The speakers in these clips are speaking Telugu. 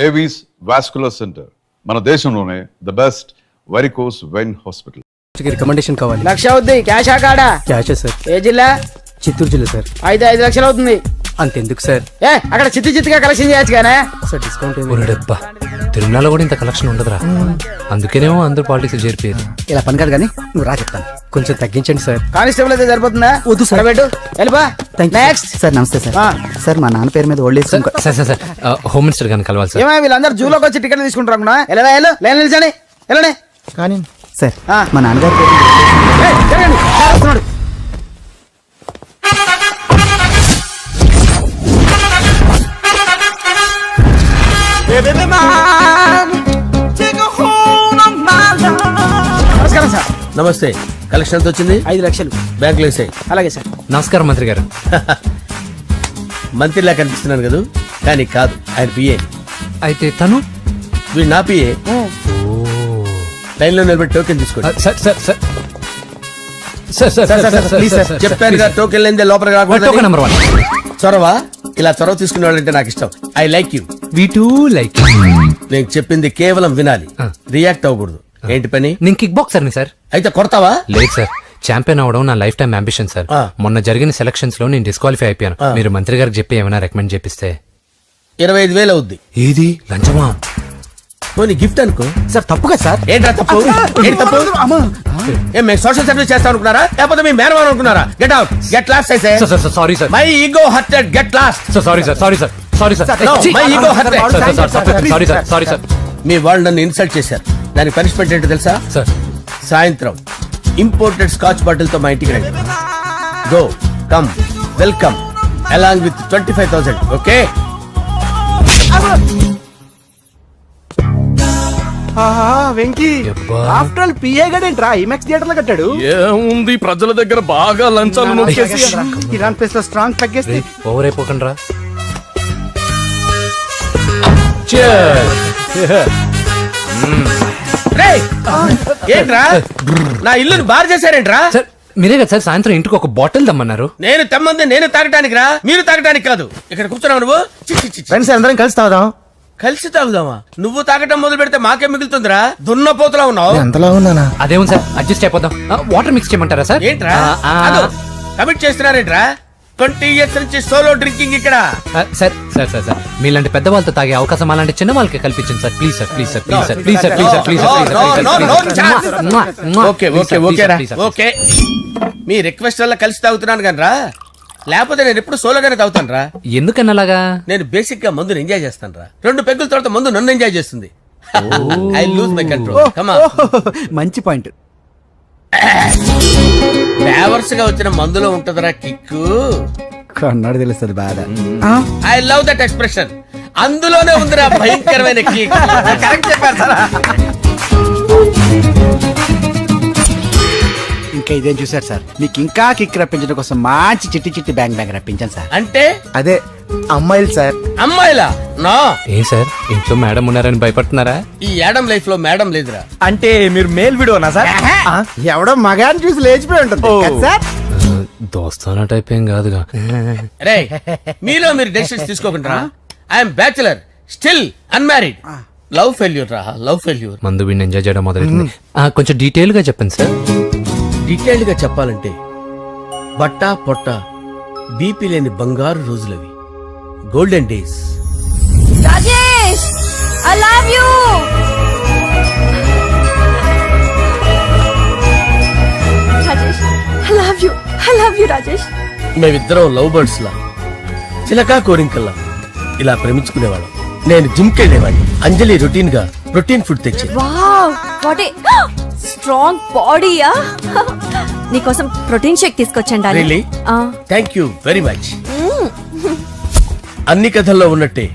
ఏవీస్ వాస్కులర్ సెంటర్ మన దేశంలోనే the best varicose vein hospital. Recommendation కావాలి. 1,00,000 అవుద్ది. క్యాషా కాడా? క్యాషే సార్. ఏ జిల్లా? చిత్తూరు జిల్లా సార్. 5 లక్షలు అవుతుంది. అంతెందుకు సార్? అక్కడ చిత్తుగా కలెక్షన్ చేయొచ్చు కానీ సార్ డిస్కౌంట్ డబ్బా తిరుమలలో కూడా ఇంత కలెక్షన్ ఉండదురా. అందుకేనేమో అందరూ పాలిటిక్స్ చేరిపోయారు. ఇలా పని కాదు కానీ నువ్వు రా చెప్తాను. కొంచెం తగ్గించండి సార్. కానిస్టేబుల్ అయితే సరిపోతుందా? వద్దు సార్. పెట్టు వెళ్ళిపా. నెక్స్ట్ సార్ నమస్తే సార్. సార్ మా నాన్న పేరు మీద old age sir sir sir home minister గారిని కలవాలి సార్. ఏమో వీళ్ళందరూ జూలోకి వచ్చి టికెట్ తీసుకుంటారు అనుకున్నా. లైన్ నిలిచండి. వెళ్ళండి కానీ సార్ మా నాన్నగారి పేరు వస్తున్నాడు. నమస్కారం సార్. నమస్తే. కలెక్షన్ ఎంత వచ్చింది? 5 లక్షలు. బ్యాంకులో వేసాయి. అలాగే సార్. నమస్కారం మంత్రి గారు. మంత్రిలా కనిపిస్తున్నాను కదా, కానీ కాదు, ఆయన పిఏ. అయితే తను వీడు నా పిఏ. లైన్ లో నిలబెట్టి టోకెన్ తీసుకోండి. సార్ సార్ సార్ చెప్పారుగా, టోకెన్ లేదే లోపలికి రాకూడదు. నెంబర్ 1 చొరవ. ఇలా చొరవ తీసుకునే వాళ్ళంటే నాకు ఇష్టం. I like you. We two like. నేను చెప్పింది కేవలం వినాలి, రియాక్ట్ అవ్వకూడదు. ఏంటి పని? నేను కిక్ బాక్సర్ని సార్. అయితే కొడతావా? లేదు సార్, ఛాంపియన్ అవడం నా లైఫ్ టైం అంబిషన్ సార్. మొన్న జరిగిన సెలక్షన్స్ లో నేను డిస్క్వాలిఫై అయిపోయాను. మీరు మంత్రి గారికి చెప్పి ఏమైనా రికమెండ్ చేపిస్తే. 25,000 అవుద్ది. ఏది లంచమా? పోనీ గిఫ్ట్ అనుకో. సార్ తప్పుగా సార్. ఏంట్రా తప్పు? ఏంటి తప్పు? ఏం మేము సోషల్ సర్వీస్ చేస్తాం అనుకున్నారా, లేకపోతే మీ మేనమాన్ అనుకున్నారా? Get out, get lost. అయితే sorry sir, my ego hurted, get lost. Sorry sir, sorry sir, sorry sir, my ego hurted. Sorry sir, sorry sir. మీ వాళ్ళు నన్ను ఇన్సల్ట్ చేశారు. దానికి పనిష్మెంట్ ఏంటో తెలుసా? సార్ సాయంత్రం ఇంపోర్టెడ్ స్కాచ్ బాటిల్ తో మా ఇంటికి రండి. Go come welcome along with 25,000. Okay? Venky after all PA గడేంట్రా ఇమెక్స్ థియేటర్ లో కట్టాడు. ఏముంది, ప్రజల దగ్గర బాగా లంచాలు నొక్కేసి ఇరాన్ ప్లేస్ లో స్ట్రాంగ్ తగ్గేస్తే ఓవర్ అయిపోకండి రా. ఏంట్రా నా ఇల్లుని బార్ చేశారేంట్రా? సార్ మీరే కదా సార్ సాయంత్రం ఇంటికి ఒక బాటిల్ దమ్మన్నారు. నేను తెమ్మంది నేను తాగటానికి రా, మీరు తాగటానికి కాదు. ఇక్కడ కూర్చున్నావు నువ్వు. ఫ్రెండ్స్ అందరం కలిసి తాగుదాం. కలిసి తాగుదామా? నువ్వు తాగటం మొదలు పెడితే మాకే మిగులుతుందిరా. దున్నపోతులా ఉన్నావు. ఎంతలా ఉన్నానా? అదేమో సార్ అడ్జస్ట్ అయిపోదాం. వాటర్ మిక్స్ చేయమంటారా సార్? ఏంట్రా కమిట్ చేస్తున్నారేంట్రా? 20 years నుంచి సోలో డ్రింకింగ్ ఇక్కడ. సార్ సార్ సార్ సార్ మీలాంటి పెద్ద వాళ్ళతో తాగే అవకాశం అలాంటి చిన్న వాళ్ళకి కల్పించండి sir. Please sir, please sir, please sir, please sir, please sir, please sir. Okay okay okay రా, ఓకే. మీ రిక్వెస్ట్ వల్ల కలిసి తాగుతున్నాను కానీ రా, లేకపోతే నేను ఎప్పుడు సోలోగానే తాగుతాను రా. ఎందుకన్నా అలాగా? నేను బేసిక్ గా మందుని ఎంజాయ్ చేస్తాను రా. 2 పెగ్గుల తర్వాత మందు నన్ను ఎంజాయ్ చేస్తుంది. I lose my control. Come on. మంచి పాయింట్. ఫ్లేవర్స్ గా వచ్చిన మందులో ఉంటదరా కిక్కు. కన్నాడు తెలుస్తుంది బాధ. I love that expression. అందులోనే ఉందిరా భయంకరమైన కిక్. కరెక్ట్ చెప్పారు సార్. ఇంకా ఇదేం చూసారు సార్, మీకు ఇంకా కిక్ రప్పించడం కోసం మంచి చిట్టి చిట్టి బ్యాంగ్ బ్యాంగ్ రప్పించాను సార్. అంటే అదే అమ్మాయిలు సార్. అమ్మాయిలా? నా ఏం సార్ ఇంట్లో మేడం ఉన్నారని భయపడుతున్నారా? ఈ యాడమ్ లైఫ్ లో మేడం లేదురా. అంటే మీరు మేల్ వీడియోనా సార్? ఎవడో మగాన్ని చూసి లేచిపోయి ఉంటుంది సార్. దోస్తానా టైప్ ఏం కాదుగా. రే మీలో మీరు డెసిషన్స్ తీసుకోకుండా. I'm bachelor, still unmarried. Love failure రా, లవ్ ఫెయిల్యూర్. మందు వీడిని ఎంజాయ్ చేయడం మొదలైంది. కొంచెం డీటెయిల్ గా చెప్పండి సార్. డీటెయిల్డ్ గా చెప్పాలంటే బట్టా పొట్ట బీపీ లేని బంగారు రోజులవి, golden days. Rajesh I love you. Rajesh I love you, I love you Rajesh. మేమిద్దరం లవ్ బర్డ్స్ లా, చిలకా కోరింకల్లా ఇలా ప్రేమించుకునేవాళ్ళం. నేను జిమ్ కెళ్ళేవాడిని. అంజలి రొటీన్ గా ప్రోటీన్ ఫుడ్ తెచ్చి. వావ్ వాట్ ఏ స్ట్రాంగ్ బాడీయా. నీకోసం ప్రోటీన్ షేక్ తీసుకొచ్చండి. Really? Thank you very much. అన్ని కథల్లో ఉన్నట్టే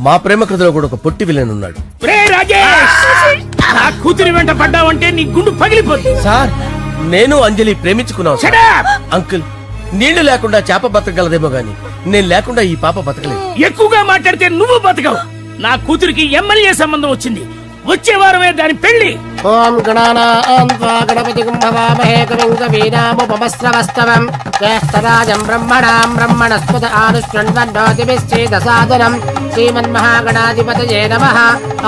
మా ప్రేమ కథలో కూడా ఒక పొట్టి విలన్ ఉన్నాడు. కూతురి వెంట పడ్డావంటే నీ గుండు పగిలిపోతుంది. సార్ నేను అంజలి ప్రేమించుకున్నాను. అంకుల్ నీళ్లు లేకుండా చేప బతకగలదేమో గాని నేను లేకుండా ఈ పాప బతకలేదు. ఎక్కువగా మాట్లాడితే నువ్వు బతకవు. నా కూతురికి ఎమ్మెల్యే సంబంధం వచ్చింది. వచ్చే వారమే దాని పెళ్లి. ఓం గణానాం త్వా గణపతిం భవామహే కవిం కవీనాముపమస్రవస్తవం జ్యేష్ఠరాజం బ్రహ్మణాం బ్రహ్మణస్పద ఆనుష్ణ్వన్నోతిభిశ్చేదసాదనం శ్రీమన్మహాగణాధిపతయే నమః.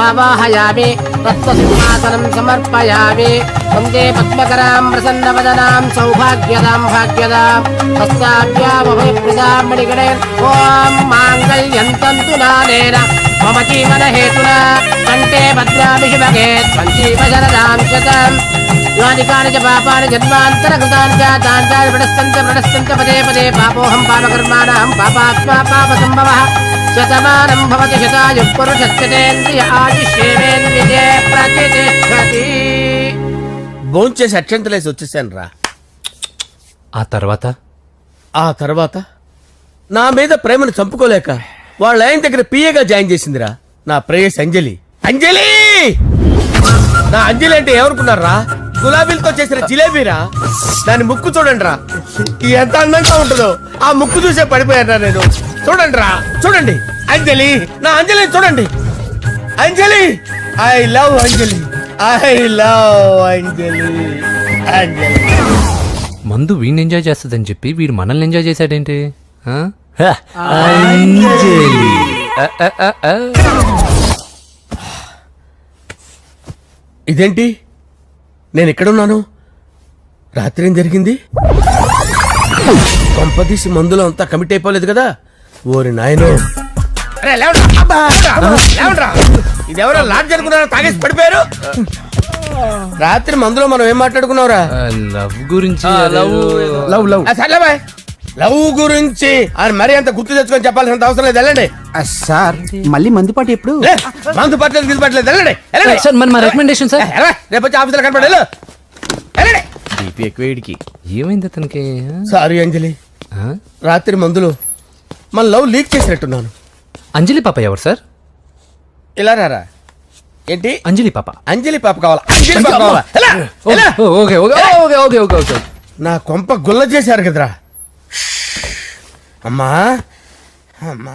ఆవాహయామి తత్వసింహాసనం సమర్పయామి. వందే పద్మకరాం ప్రసన్నవదనాం సౌభాగ్యదాం భాగ్యదాం హస్తాభ్యామభయప్రదాం మణిగణే. ఓం మాంగళ్యం తంతు నానేన మమ జీవన హేతునా కంటే భద్రామి శుభగే సంజీవ శరదాం శతం. యాని కాని చ పాపాని జన్మాంతరకృతాని చ తాని ప్రణశ్యంత పదే పదే పాపోహం పాపకర్మాణం పాపాత్మా పాపసంభవః. శతమానం భవతి శతాయుః పురుషస్యేంద్రియ ఆయుష్యేంద్రియే ప్రతిష్టతి. భోంచేసి అక్షంతలేసి వచ్చేసాను రా. ఆ తర్వాత నా మీద ప్రేమను చంపుకోలేక వాళ్ళ ఆయన దగ్గర పిఏగా జాయిన్ చేసిందిరా నా ప్రేయస్ అంజలి. అంజలి నా అంజలి అంటే ఎవరుకున్నారా? గులాబీలతో చేసిన జిలేబీరా. దాని ముక్కు చూడండి రా ఎంత అందంగా ఉంటుందో. ఆ ముక్కు చూసే పడిపోయారా నేను. చూడండి రా చూడండి అంజలి, నా అంజలిని చూడండి. Anjali I love Anjali, I love Anjali. Anjali మందు వీడిని ఎంజాయ్ చేస్తుందని చెప్పి వీడు మనల్ని ఎంజాయ్ చేశాడేంటి? ఆ? ఇదేంటి నేను ఎక్కడున్నాను? రాత్రి ఏం జరిగింది? కొంపదీసి మందులో అంతా కమిట్ అయిపోలేదు కదా? ఓరి నాయనో. ఇదెవరో లాడ్జ్ అనుకున్నారా? తాగేసి పడిపోయారు. రాత్రి మందులో మనం ఏం మాట్లాడుకున్నావురా? లవ్ గురించి లవ్ లవ్ గురించి అని మరీ అంత గుర్తు తెచ్చుకొని చెప్పాల్సినంత అవసరం లేదు. వెళ్ళండి. సార్ మళ్ళీ మందుపాటి ఎప్పుడు? లే, మందు పట్టలేదు గిది పట్టలేదు. వెళ్ళండి వెళ్ళండి. సార్ మన రికమెండేషన్ సార్. రేపు వచ్చి ఆఫీసులో కనపడి వెళ్ళండి. ఏమైంది అతనికి? సారీ అంజలి, ఆ? రాత్రి మందులో మన లవ్ లీక్ చేసినట్టున్నాను. అంజలి పాప ఎవరు సార్? ఇలా రారా. ఏంటి అంజలి పాప? అంజలి పాప కావాలా? అంజలి పాప కావాలా? ఎలా? ఎలా? Okay okay okay okay okay okay. నా కొంప గుల్ల చేశారు కదరా. అమ్మా అమ్మా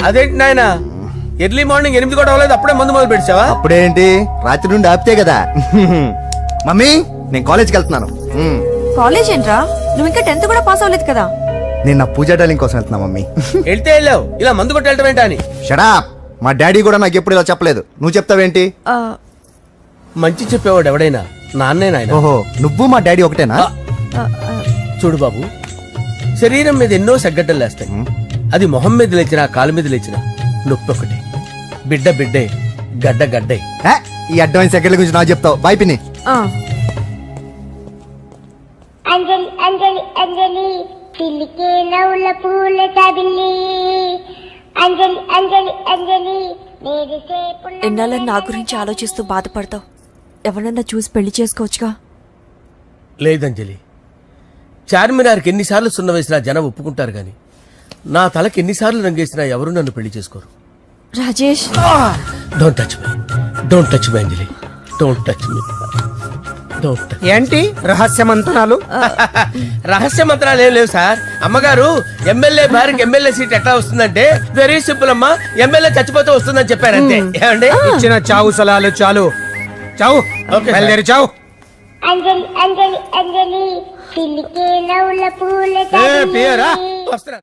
అదేంటి నాయన ఎర్లీ మార్నింగ్ 8 కూడా అవ్వలేదు అప్పుడే మందు మొదలు పెడిచావా? అప్పుడేంటి, రాత్రి నుండి ఆపితే కదా. మమ్మీ నేను కాలేజ్కి వెళ్తున్నాను. కాలేజ్ ఏంట్రా? నువ్వు ఇంకా 10th కూడా పాస్ అవ్వలేదు కదా. నేను నా పూజా డాలింగ్ కోసం వెళ్తున్నా మమ్మీ. వెళ్తే వెళ్ళావు, ఇలా మందు కొట్టి వెళ్ళటం ఏంటా అని. షడా, మా డాడీ కూడా నాకు ఎప్పుడు ఇలా చెప్పలేదు. నువ్వు చెప్తావేంటి? ఆ, మంచి చెప్పేవాడు ఎవడైనా నాన్నే నాయన. ఓహో, నువ్వు మా డాడీ ఒకటేనా? ఆ, ఆ, చూడు బాబు, శరీరం మీద ఎన్నో సగ్గడ్డలు లేస్తాయి. అది మొహం మీద లేచినా కాలు మీద లేచినా నొప్పి ఒకటి. బిడ్డ బిడ్డే, గడ్డ గడ్డే. ఏ, ఈ అడ్వాన్స్ సెకండ్ల గురించి నాకు చెప్తావు. బాయ్ పిన్ని. ఆ. అంజలి అంజలి అంజలి పిల్లికే నవ్వుల పూల తబిల్లి. అంజలి అంజలి అంజలి ఎన్నాళ్ళని నా గురించి ఆలోచిస్తూ బాధపడతావు? ఎవరన్నా చూసి పెళ్లి చేసుకోవచ్చుగా. లేదంజలి, చార్మినార్కి ఎన్నిసార్లు సున్న వేసినా జనం ఒప్పుకుంటారు గాని నా తలకి ఎన్నిసార్లు రంగేసినా ఎవరు నన్ను పెళ్లి చేసుకోరు. Rajesh, don't touch me, don't touch me Anjali, don't touch me, don't touch. ఏంటి రహస్య మంత్రాలు? రహస్య మంత్రాలు ఏం లేవు సార్. అమ్మగారు ఎమ్మెల్యే భార్యకి ఎమ్మెల్యే సీట్ ఎట్లా వస్తుందంటే వెరీ సింపుల్ అమ్మా, ఎమ్మెల్యే చచ్చిపోతే వస్తుందని చెప్పారంతే. ఏమండి? ఇచ్చిన చావు సలాలు చాలు. చావు, ఓకే, బయలుదేరి చావు. అంజలి అంజలి అంజలి పిల్లికే నవ్వుల పూల పేరా వస్తున్నా.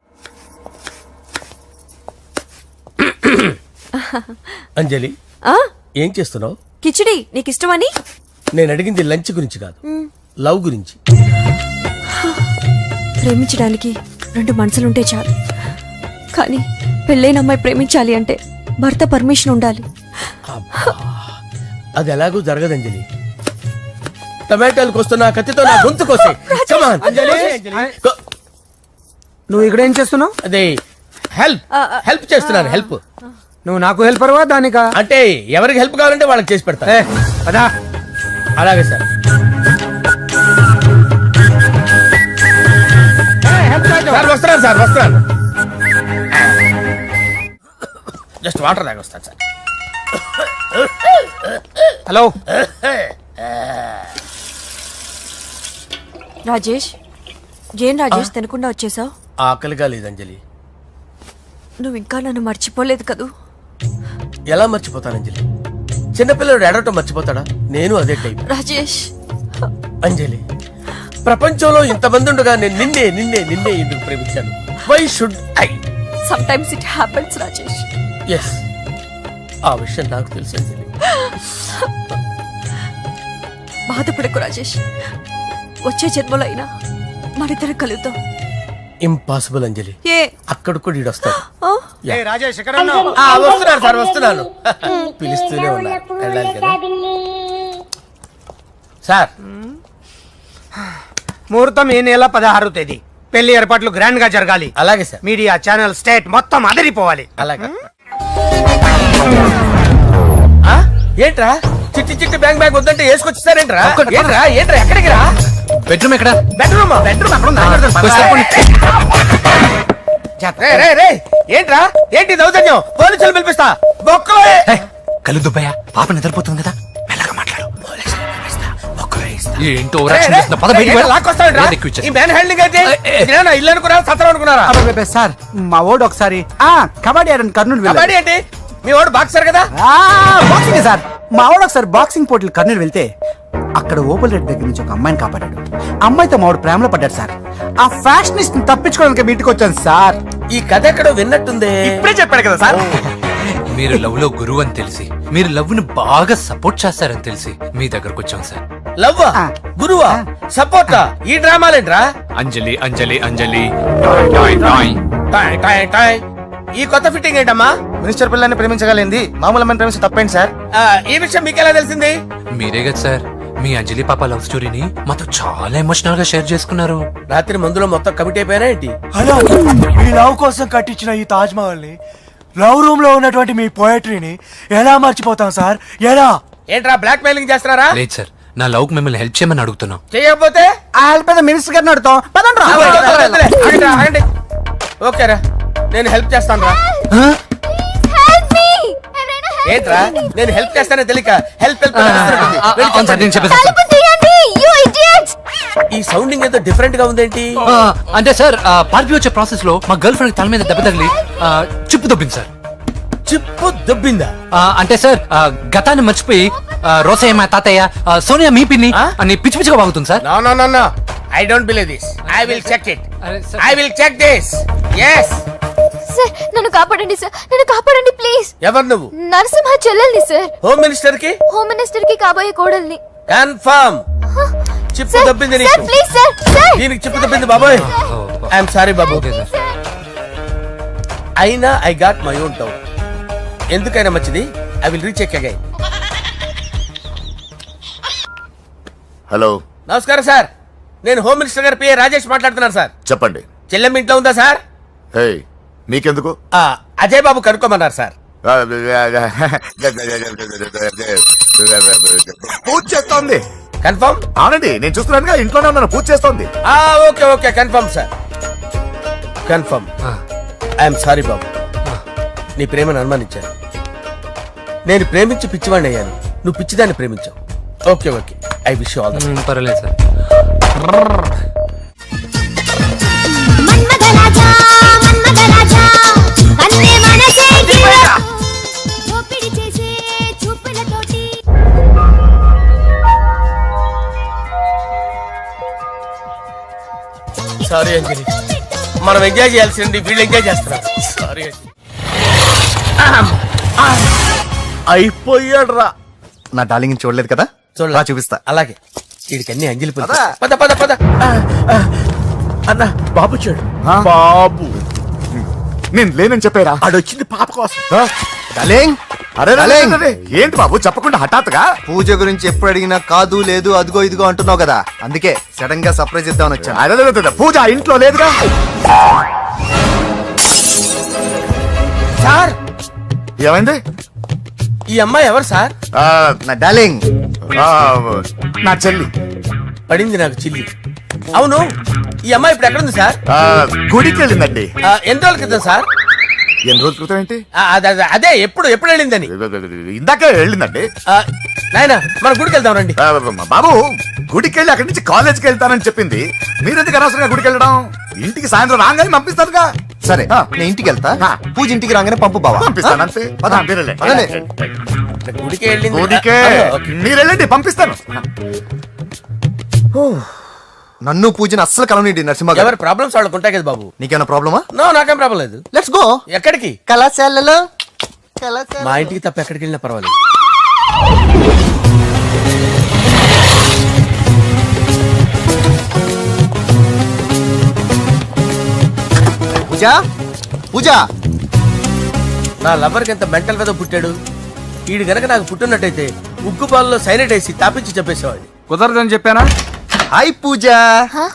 అంజలి, ఆ? ఏం చేస్తున్నావు? కిచిడి నీకు ఇష్టమని. నేను అడిగింది లంచ్ గురించి కాదు, లవ్ గురించి. ప్రేమించడానికి 2 మనసులుంటే చాలు, కానీ పెళ్ళైన అమ్మాయి ప్రేమించాలి అంటే భర్త పర్మిషన్ ఉండాలి. అది ఎలాగూ జరగదు అంజలి. టమాటాలకు వస్తున్న కత్తితో నా గొంతు కోసే. Come on, అంజలి. నువ్వు ఇక్కడ ఏం చేస్తున్నావు? అదే హెల్ప్ చేస్తున్నాను. హెల్ప్ నువ్వు నాకు హెల్పర్వా దానికా? అంటే ఎవరికి హెల్ప్ కావాలంటే వాళ్ళకి చేసి పెడతా. అదా అలాగే సార్. సార్ వస్తున్నాను, సార్ వస్తున్నాను. జస్ట్ వాటర్ తాగి వస్తాను సార్. హలో రాజేష్, ఏం రాజేష్ తినకుండా వచ్చేసావు? ఆకలిగా లేదు అంజలి. నువ్వు ఇంకా నన్ను మర్చిపోలేదు కదూ? ఎలా మర్చిపోతాను అంజలి? చిన్నపిల్లడు ఏడవటం మర్చిపోతాడా? నేను అదే టైప్. రాజేష్, అంజలి, ప్రపంచంలో ఇంతమంది ఉండగా నేను నిన్నే నిన్నే నిన్నే ఎందుకు ప్రేమించాను? Why should I? sometimes it happens, Rajesh. Yes, ఆ విషయం నాకు తెలుసు అంజలి. బాధపడకు రాజేష్, వచ్చే జన్మలో అయినా మనిద్దరం కలుద్దాం. ఇంపాసిబుల్ అంజలి, ఏ అక్కడ కూడా ఈడొస్తాడు. ఆ? రాజేష్ ఎక్కడ వస్తున్నాను సార్, వస్తున్నాను. పిలుస్తూనే ఉన్నా, వెళ్ళాలి కదా సార్. ముహూర్తం ఈ నెల 16వ తేదీ. పెళ్లి ఏర్పాట్లు గ్రాండ్ గా జరగాలి. అలాగే సార్. మీడియా ఛానల్ స్టేట్ మొత్తం అదిరిపోవాలి. అలాగే. ఆ? ఏంట్రా చిట్టి చిట్టి బ్యాంక్ బ్యాగ్ వద్దంటే వేసుకొచ్చేసారేంట్రా? ఏంట్రా ఏంట్రా ఎక్కడికి రా? బెడ్రూమ్ ఎక్కడ? బెడ్రూమ్ అక్కడ ఉంది. ఏంట్రా ఏంటి దౌర్జన్యం? పోలీసులు పిలిపిస్తా. బొక్కలో కళ్ళు దుబ్బయ్యా, పాప నిద్రపోతుంది కదా, మెల్లగా మాట్లాడు. ఏంటో ఓవరాక్షన్ చేస్తున్నా. పద బయటికి వెళ్ళు. ఏది ఎక్కువ ఇచ్చేస్తా. ఈ మ్యాన్ హ్యాండింగ్ అయితే ఇదేనా ఇల్లు అనుకున్నారా, సత్రం అనుకున్నారా? సార్ మా ఓడు ఒకసారి కబడ్డీ ఆడని కర్నూలు వెళ్ళాడు. కబడ్డీ ఏంటి? మీ వాడు బాక్సర్ కదా? Boxing sir. మా ఓడు ఒకసారి బాక్సింగ్ పోటీలు కర్నూలు వెళ్తే అక్కడ ఓపెన్ రెడ్ దగ్గర నుంచి ఒక అమ్మాయిని కాపాడాడు. అమ్మాయితో మావాడు ప్రేమలో పడ్డాడు సార్. ఆ ఫ్యాషనిస్ట్ తప్పించుకోవడానికి మీటికి వచ్చాను సార్. ఈ కథ ఎక్కడో విన్నట్టుంది. ఇప్పుడే చెప్పాడు కదా సార్. మీరు లవ్ లో గురువు అని తెలిసి, మీరు లవ్ ని బాగా సపోర్ట్ చేస్తారని తెలిసి మీ దగ్గరకు వచ్చాం సార్. లవ్వా, గురువా, సపోర్టా? ఈ డ్రామాలేంట్రా? అంజలి అంజలి అంజలి. టాయ్ టాయ్ టాయ్. ఈ కొత్త ఫిట్టింగ్ ఏంటమ్మా? మినిస్టర్ పిల్లల్ని ప్రేమించగలిగింది మామూలు అమ్మని ప్రేమించి తప్పేంటి సార్? ఈ విషయం మీకెలా తెలిసింది? మీరే కదా సార్ మీ అంజలి పాప లవ్ స్టోరీని మాతో చాలా ఎమోషనల్ గా షేర్ చేసుకున్నారు. రాత్రి మందులో మొత్తం కమిట్ అయిపోయినా ఏంటి? హలో, మీ లవ్ కోసం కట్టించిన ఈ తాజ్ మహల్ ని, లవ్ రూమ్ లో ఉన్నటువంటి మీ పోయట్రీని ఎలా మర్చిపోతాం సార్? ఎలా? ఏంట్రా బ్లాక్ మెయిలింగ్ చేస్తున్నారా? లేదు సార్, నా లవ్ కు మిమ్మల్ని హెల్ప్ చేయమని అడుగుతున్నాం. చేయకపోతే ఆ హెల్ప్ అయితే మినిస్టర్ గారిని అడుగుతాం. పదండి రా. ఆగండి, ఆగండి. ఓకేరా, నేను హెల్ప్ చేస్తాను రా. ఏంట్రా నేను హెల్ప్ చేస్తానే తెలియక హెల్ప్ హెల్ప్ అవును సార్, నేను చెప్పేసి ఈ సౌండింగ్ ఏదో డిఫరెంట్ గా ఉందేంటి? అంటే సార్ పార్టీ వచ్చే ప్రాసెస్ లో మా గర్ల్ ఫ్రెండ్ తల మీద దెబ్బ తగిలి చిప్పు దొబ్బింది సార్. చిప్పు దొబ్బిందా? అంటే సార్ గతాన్ని మర్చిపోయి రోసయ్య మా తాతయ్య, సోనియా మీ పిన్ని అని పిచ్చి పిచ్చిగా వాగుతుంది sir. No no no no, I don't believe this. I will check it. I will check this. yes. Sir నన్ను కాపాడండి సార్, నన్ను కాపాడండి ప్లీజ్. ఎవరు నువ్వు? నరసింహ చెల్లెల్ని సార్. హోమ్ మినిస్టర్ కి? హోమ్ మినిస్టర్ కి కాబోయే కోడల్ని. కన్ఫర్మ్ చిప్పు దొబ్బింది నీకు. ప్లీజ్ సార్, సార్ దీనికి చిప్పు దొబ్బింది బాబోయ్. ఐఎమ్ సారీ బాబు. అయినా I got my own doubt. ఎందుకైనా మంచిది, I will recheck again. Hello, నమస్కారం సార్, నేను హోమ్ మినిస్టర్ గారి పిఏ రాజేష్ మాట్లాడుతున్నాను సార్. చెప్పండి. చెల్లెమ్మ ఇంట్లో ఉందా సార్? హే, మీకెందుకు? అజయ్ బాబు కనుక్కోమన్నారు సార్. పూజ చేస్తోంది. కన్ఫర్మ్? అవునండి, నేను చూస్తున్నానుగా, ఇంట్లోనే ఉన్నాను, పూజ చేస్తోంది. Okay okay, confirm sir, confirm. I'm sorry బాబు, నీ ప్రేమను అనుమానించాను. నేను ప్రేమించి పిచ్చివాడిని అయ్యాను, నువ్వు పిచ్చిదాన్ని ప్రేమించావు. Okay okay, I wish you all the best. పర్వాలేదు సార్. మన్మథరాజా మన్మథరాజా కన్నే మనసే దోపిడి చేసే చూపులతోటి. సారీ అంజలి, మనం ఎంజాయ్ చేయాల్సింది వీళ్ళు ఎంజాయ్ చేస్తున్నారు. సారీ అంజలి. అయిపోయాడు రా. నా డార్లింగ్ చూడలేదు కదా, చూడరా చూపిస్తా. అలాగే, వీడికి అన్ని అంజలి పద పద పద పద. అన్న బాబు చూడు. బాబు నేను లేనని చెప్పారా? ఆడొచ్చింది పాప కోసం. డార్లింగ్, అరే డార్లింగ్. ఏంటి బాబు చెప్పకుండా హఠాత్తుగా? పూజ గురించి ఎప్పుడు అడిగినా కాదు లేదు అదిగో ఇదిగో అంటున్నావు కదా, అందుకే సడన్ గా సర్ప్రైజ్ ఇద్దామని వచ్చాను. అరే పూజ ఇంట్లో లేదుగా. సార్ ఏమైంది? ఈ అమ్మాయి ఎవరు సార్? నా డార్లింగ్, నా చెల్లి. పడింది నాకు చిల్లి. అవును, ఈ అమ్మాయి ఇప్పుడు ఎక్కడ ఉంది సార్? గుడికి వెళ్ళిందండి. ఎన్ని రోజుల క్రితం సార్? ఎన్ని రోజుల క్రితం ఏంటి? అదే ఎప్పుడు ఎప్పుడు వెళ్ళిందని. ఇందాకే వెళ్ళిందండి. నాయన మన గుడికి వెళ్దాం రండి. బాబు గుడికి వెళ్ళి అక్కడి నుంచి కాలేజ్కి వెళ్తానని చెప్పింది. మీరెందుకు అనవసరంగా గుడికి వెళ్ళడం? ఇంటికి సాయంత్రం రాగానే పంపిస్తారుగా. సరే నేను ఇంటికి వెళ్తా పూజ ఇంటికి రాగానే పంపు బావా పంపిస్తాను అంతే పద. మీరెళ్ళండి. పదండి. గుడికి వెళ్ళింది గుడికే ఓకే. మీరెళ్ళండి పంపిస్తాను నన్ను పూజని అస్సలు కలవనిండి నరసింహ గారు. ఎవరి ప్రాబ్లమ్స్ వాళ్ళకు ఉంటాయి కదా బాబు. నీకేమైనా ప్రాబ్లమా? నో నాకేం ప్రాబ్లం లేదు. Let's go. ఎక్కడికి? కళాశాలలో మా ఇంటికి తప్ప ఎక్కడికి వెళ్ళినా పర్వాలేదు. పూజ పూజ నా లవర్కి ఎంత మెంటల్ మీద పుట్టాడు. వీడు గనక నాకు పుట్టినట్టయితే ఉగ్గు పాలలో సైనట్ వేసి తాపించి చెప్పేసేవాడిని. కుదరదని చెప్పానా? Hi Pooja. Hi.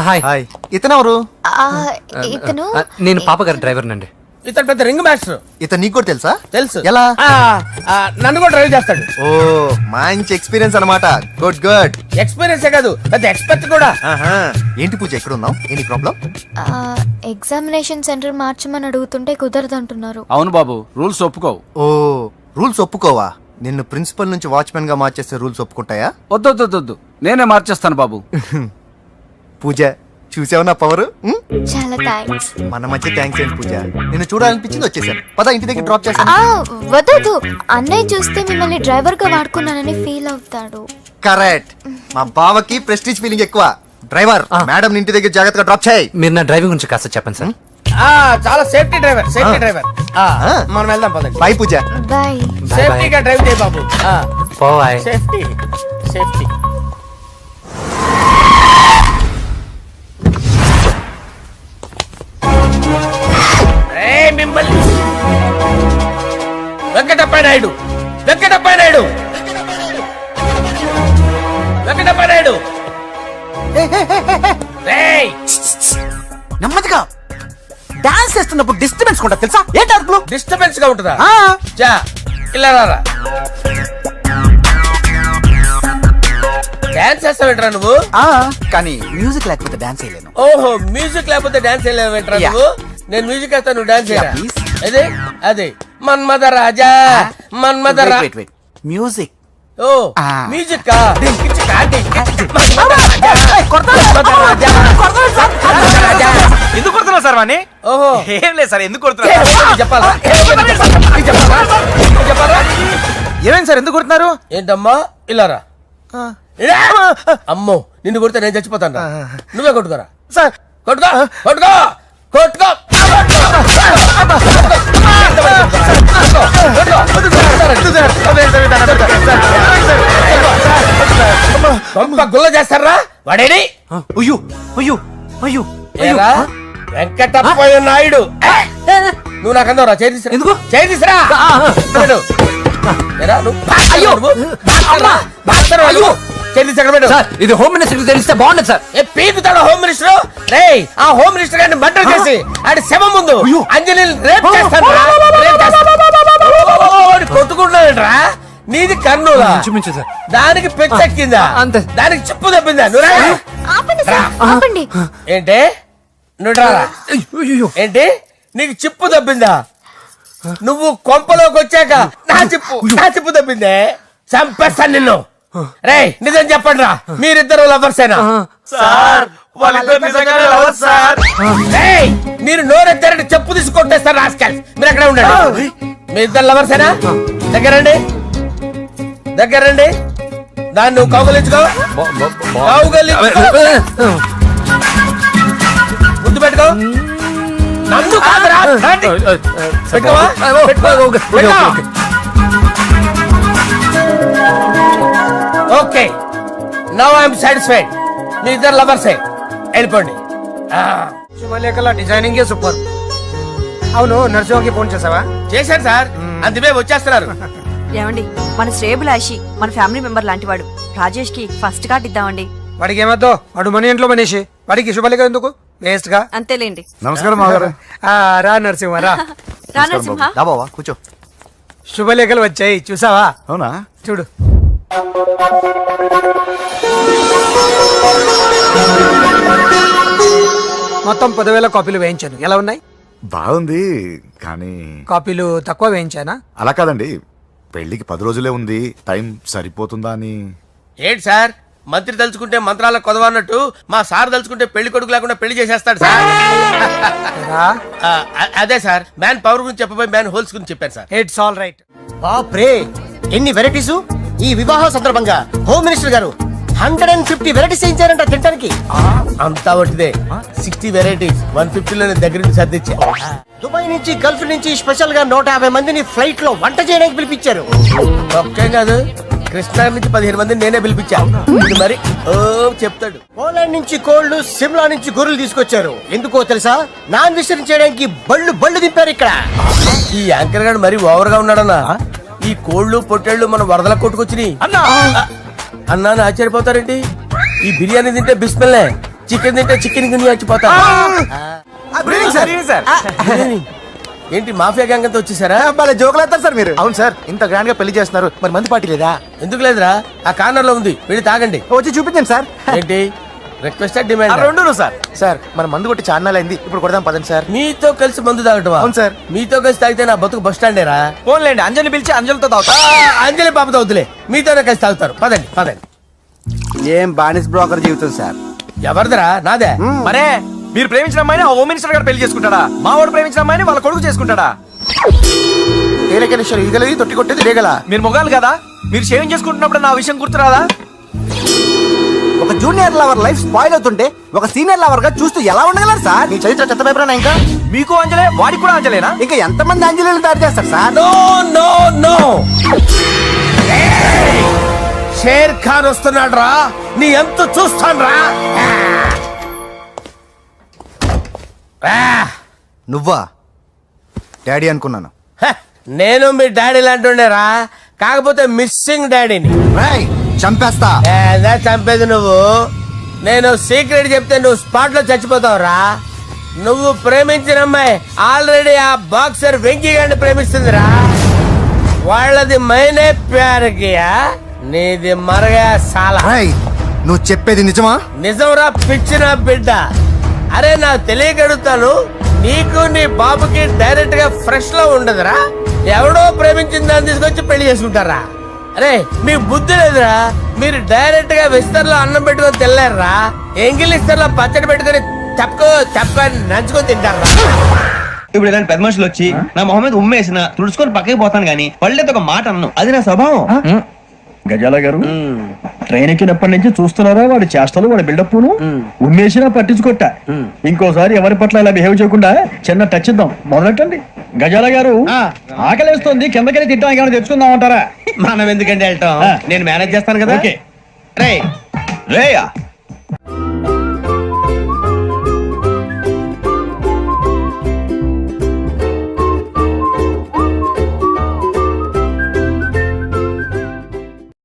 Hi hi ఇతనెవరు? ఇతను నేను పాప గారి డ్రైవర్ నండి. ఇతను పెద్ద రింగ్ మాస్టర్. ఇతను నీకు కూడా తెలుసా? తెలుసు. ఎలా? నన్ను కూడా డ్రైవ్ చేస్తాడు. ఓ మంచి ఎక్స్పీరియన్స్ అన్నమాట. Good good. ఎక్స్పీరియన్సే కాదు పెద్ద ఎక్స్పర్ట్ కూడా. ఏంటి పూజ ఎక్కడ ఉన్నావు? ఏంటి ప్రాబ్లం? ఎగ్జామినేషన్ సెంటర్ మార్చమని అడుగుతుంటే కుదరదంటున్నారు. అవును బాబు, రూల్స్ ఒప్పుకోవు. ఓ రూల్స్ ఒప్పుకోవా? నిన్ను ప్రిన్సిపల్ నుంచి వాచ్మెన్ గా మార్చేస్తే రూల్స్ ఒప్పుకుంటాయా? వద్దు నేనే మార్చేస్తాను బాబు. పూజ చూసావు నా పవర్? చాలా థ్యాంక్స్. మన మధ్య థ్యాంక్స్ ఏంటి పూజ, నిన్ను చూడాలనిపించింది వచ్చేసాను. పద ఇంటి దగ్గర డ్రాప్ చేస్తాను. వద్దు అన్నయ్య చూస్తే మిమ్మల్ని డ్రైవర్ గా వాడుకున్నానని ఫీల్ అవుతాడు. కరెక్ట్. మా బావకి ప్రెస్టీజ్ ఫీలింగ్ ఎక్కువ. డ్రైవర్ మేడం ఇంటి దగ్గర జాగ్రత్తగా డ్రాప్ చేయి. మీరు నా డ్రైవింగ్ గురించి కాస్త చెప్పండి సార్. చాలా సేఫ్టీ డ్రైవర్. మనం వెళ్దాం పదండి. బాయ్ పూజ. బాయ్. సేఫ్టీగా డ్రైవ్ చేయి బాబు. బాయ్. Safety safety. మిమ్మల్ని వెంకటప్ప నాయుడు రేయ్, నెమ్మదిగా డాన్స్ చేస్తున్నప్పుడు డిస్టర్బెన్స్ కూడా తెలుసా? ఏంటి అరుపులు? డిస్టర్బెన్స్ గా ఉంటుందా? ఆ, చా ఇలా రారా. డాన్స్ చేస్తావేంట్రా నువ్వు? కానీ మ్యూజిక్ లేకపోతే డాన్స్ చేయలేను. ఓహో మ్యూజిక్ లేకపోతే డాన్స్ వేయలేవేంట్రా Yeah. నువ్వు? నేను మ్యూజిక్ వేస్తా, నువ్వు డాన్స్ చేయరా? Yeah, please. అదే అదే మన్మద రాజా మన్మద రా. మ్యూజిక్. ఓ మ్యూజిక్ కా మన్మద రాజా. ఎందుకు కొడుతున్నావు సార్ వాణ్ణి? ఓహో ఏం లేదు సార్, ఎందుకు కొడుతున్నారు? చెప్పాలా? ఏమైంది సార్, ఎందుకు కొడుతున్నారు? ఏంటమ్మా ఇలా రా. అమ్మో నిన్ను కొడితే నేను చచ్చిపోతాను. నువ్వే కొట్టుకోరా సార్ కొట్టుకో కొట్టుకో కొట్టుకో. గుల్ల చేస్తారా వాడేడి? అయ్యో అయ్యో అయ్యో ఏరా, వెంకటప్పయ్య నాయుడు. నువ్వు నాకు అందరా చేసి ఎందుకు? చేసిరా. సార్ ఇది హోమ్ మినిస్టర్ తెలిస్తే బాగుండదు సార్. పీకుతాడు హోమ్ మినిస్టర్. రే ఆ హోమ్ మినిస్టర్ గారిని మర్డర్ చేసి ఆడి శవం ముందు అంజలి రేప్ చేస్తాను. కొట్టుకుంటాడంట్రా. నీది కర్నూలా? చూపించు సార్. దానికి పెచ్చెక్కిందా? అంతే. దానికి చెప్పు తప్పిందా? నువ్వు రా. ఆపండి సార్, ఆపండి. ఏంటి నువ్వు రారా? ఏంటి నీకు చిప్పు తప్పిందా? నువ్వు కొంపలోకి వచ్చాక నా చిప్పు తప్పిందే. చంపేస్తాను నిన్ను. రే నిజం చెప్పండి రా, మీరిద్దరు లవర్సేనా? రేయ్, మీరు నోరెత్తారంటే చెప్పు తీసి కొట్టేస్తారు రాస్కల్స్. మీరు ఎక్కడ ఉండండి. మీ ఇద్దరు లవర్సేనా? దగ్గరండి దగ్గరండి. దాన్ని నువ్వు కౌగలించుకో. ముద్దు పెట్టుకో. నన్ను కాదురా. పెట్టుకోవా? Okay now I'm satisfied. మీ ఇద్దరు లవర్సే, వెళ్ళిపోండి. శుభలేఖల డిజైనింగ్ సూపర్. అవును నరసింహకి ఫోన్ చేసావా? చేశాను సార్, అందుకే వచ్చేస్తున్నారు. ఏమండి మన శ్రేయబులాషి మన ఫ్యామిలీ మెంబర్ లాంటి వాడు. రాజేష్ కి ఫస్ట్ కార్డ్ ఇద్దామండి. వాడికి ఏమద్దో, వాడు మన ఇంట్లో మనిషి. వాడికి శుభలేఖ ఎందుకు? వేస్ట్ గా. అంతేలేండి. నమస్కారం మాగారు. రా నరసింహ రా. రా నరసింహ. దా బావా కూర్చో. శుభలేఖలు వచ్చాయి చూసావా? అవునా? చూడు. మొత్తం 10,000 కాపీలు వేయించాను. ఎలా ఉన్నాయి? బాగుంది కానీ కాపీలు తక్కువ వేయించానా? అలా కాదండి, పెళ్లికి 10 రోజులే ఉంది, టైం సరిపోతుందా అని. ఏంటి సార్ మంత్రి తలుచుకుంటే మంత్రాల కొదవన్నట్టు మా సార్ తలుచుకుంటే పెళ్లి కొడుకు లేకుండా పెళ్లి చేసేస్తాడు సార్. అదే సార్ మ్యాన్ పవర్ గురించి చెప్పబోయి మ్యాన్ హోల్స్ గురించి చెప్పాను సార్. It's all right. బాప్రే ఎన్ని వెరైటీస్! ఈ వివాహ సందర్భంగా హోమ్ మినిస్టర్ గారు 150 వెరైటీస్ చేయించారంట తినడానికి. అంతా ఒకటిదే 60 వెరైటీస్ 150 దగ్గర నుంచి సర్దిచ్చా. దుబాయ్ నుంచి గల్ఫ్ నుంచి స్పెషల్ గా 150 మందిని ఫ్లైట్ లో వంట చేయడానికి పిలిపించారు. ఒక్కే కాదు కృష్ణా నుంచి 15 మందిని నేనే పిలిపించా. ఇది మరి ఓ చెప్తాడు. పోలాండ్ నుంచి కోళ్లు, సిమ్లా నుంచి గొర్రెలు తీసుకొచ్చారు. ఎందుకో తెలుసా? నాన్ వెజిటేరియన్ చేయడానికి బళ్ళు దింపారు ఇక్కడ. ఈ యాంకర్ గారు మరి ఓవర్ గా ఉన్నాడన్నా. ఈ కోళ్లు పొట్టేళ్లు మన వరదల కొట్టుకొచ్చినాయి అన్నా ఆశ్చర్యపోతారేంటి? ఈ బిర్యానీ తింటే బిస్మిల్లే, చికెన్ తింటే చికెన్ గిన్నె చచ్చిపోతా. ఏంటి మాఫియా గ్యాంగ్ అంతా వచ్చేసారా? జోకులు వేస్తారు సార్ మీరు. అవును సార్, ఇంత గ్రాండ్ గా పెళ్లి చేస్తున్నారు, మరి మంది పార్టీ లేదా? ఎందుకు లేదురా, ఆ కార్నర్ లో ఉంది, వెళ్ళి తాగండి. వచ్చి చూపించండి సార్. ఏంటి రిక్వెస్ట్ డిమాండ్? రెండు సార్. సార్ మన మందు కొట్టి చాన్నాలు అయింది, ఇప్పుడు కొడదాం పదండి సార్. మీతో కలిసి మందు తాగటమా? అవును సార్. మీతో కలిసి తాగితే నా బతుకు బస్ స్టాండేరా? ఫోన్లేండి, అంజలిని పిలిచి అంజలితో తాగుతా. అంజలి పాప తాగుతులే, మీతోనే కలిసి తాగుతారు. పదండి పదండి. ఏం బానిస్ బ్రోకర్ జీవితం సార్. ఎవరిదిరా? నాదే. మరే మీరు ప్రేమించిన అమ్మాయిని ఆ హోమ్ మినిస్టర్ గారు పెళ్లి చేసుకుంటాడా? మా వాడు ప్రేమించిన అమ్మాయిని వాళ్ళ కొడుకు చేసుకుంటాడా? ఏలకేశ్వర ఈగలవి తొట్టి కొట్టేది రేగల. మీరు మొగాలు కదా, మీరు షేవింగ్ చేసుకుంటున్నప్పుడు నా విషయం గుర్తురాదా? ఒక జూనియర్ లవర్ లైఫ్ స్పాయిల్ అవుతుంటే ఒక సీనియర్ లవర్ గా చూస్తూ ఎలా ఉండగలరు సార్? నీ చరిత్ర చెత్త పేపరా ఇంకా? మీకు అంజలే, వాడికి కూడా అంజలేనా? ఇంకా ఎంతమంది అంజలీలు తయారు చేస్తారు sir? No no no, Sher Khan వస్తున్నాడు రా, నీ ఎంత చూస్తాను రా. నువ్వా? డాడీ అనుకున్నాను. నేను మీ డాడీ లాంటి రా, కాకపోతే మిస్సింగ్ డాడీని. చంపేస్తా. చంపేది నువ్వు. నేను సీక్రెట్ చెప్తే నువ్వు స్పాట్ లో చచ్చిపోతావు రా. నువ్వు ప్రేమించిన అమ్మాయి ఆల్రెడీ ఆ బాక్సర్ వెంకీ గారిని ప్రేమిస్తుందిరా. వాళ్ళది మైనే ప్యార్ కియా, నీది మరగా సాలా. నువ్వు చెప్పేది నిజమా? నిజంరా పిచ్చిన బిడ్డ. అరే నాకు తెలియగడుగుతాను, నీకు నీ బాబుకి డైరెక్ట్ గా ఫ్రెష్ లో ఉండదురా. ఎవడో ప్రేమించిన దాన్ని తీసుకొచ్చి పెళ్లి చేసుకుంటారా? అరే మీకు బుద్ధి లేదురా. మీరు డైరెక్ట్ గా విస్తర్లో అన్నం పెట్టుకొని తినలేరురా. ఎంగిలిస్తర్లో పచ్చడి పెట్టుకొని తప్పుకొని నంచుకొని తింటారా. ఇప్పుడు ఇలాంటి పెద్ద మనుషులు వచ్చి నా మొహం మీద ఉమ్మేసిన తుడుచుకొని పక్కకి పోతాను గానీ పళ్ళేది ఒక మాట అన్ను, అది నా స్వభావం. గజాల గారు ట్రైన్ ఎక్కినప్పటి నుంచి చూస్తున్నారా వాడి చేష్టలు, వాడి బిల్డప్ను? ఉమ్మేసినా పట్టించుకోట. ఇంకోసారి ఎవరి పట్ల ఇలా బిహేవ్ చేయకుండా చిన్న టచ్ ఇద్దాం, మొదలెట్టండి. గజాల గారు ఆకలేస్తుంది, కిందకెళ్ళి తిట్టడానికి ఏమైనా తెచ్చుకుందాం అంటారా? మనం ఎందుకంటే వెళ్ళటం, నేను మేనేజ్ చేస్తాను కదా. రేయా